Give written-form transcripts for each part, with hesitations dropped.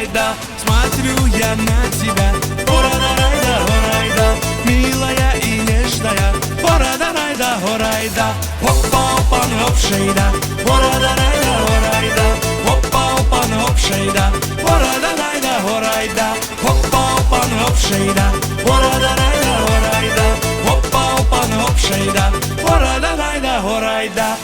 хорайда, смотрю я на тебя. Хора-да-райда, хорайда, милая и нежная. Хора-да-райда, хорайда, хоппа-опан, хоп-шейда. Хора-да-райда, хорайда, хоппа-опан, хоп-шейда. Хора-да-райда, хорайда, хоппа-опан, хоп-шейда. Хора-да-райда, хорайда, хоппа-опан, хоп-шейда. Хора-да-райда, хорайда.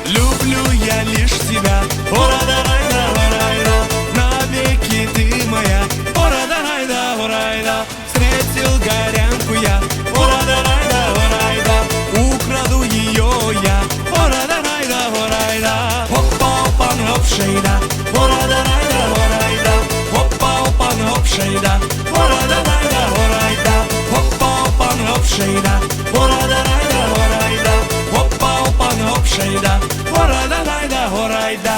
Люблю я лишь тебя, хора-да-райда, хорайда, навеки ты моя, хора-да-райда, хорайда. Встретил горянку я, хора-да-райда, хорайда, украду ее я, хора-да-райда, хорайда. Хоппа-опан, хоп-шейда, хора-да-райда, хорайда, хоппа-опан, хоп-шейда, хора-да-райда, хорайда, хоппа-опан, хоп-шейда, хора-да-райда, хорайда, хоппа-опан, хоп-шейда. Хора-да-райда, хорайда.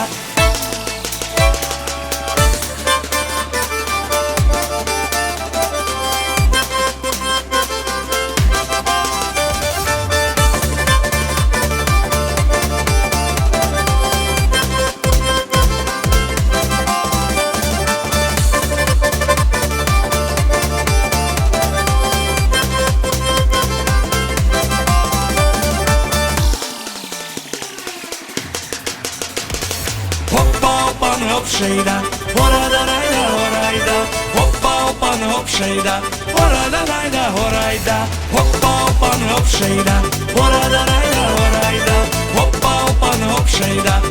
Hoppa-oppan, hopp-shejda, hora-da-rajda, horajda. Hoppa-oppan, hopp-shejda, hora-da-rajda, horajda. Hoppa-oppan, hopp-shejda, hora-da-rajda, horajda. Hoppa-oppan, hopp-shejda.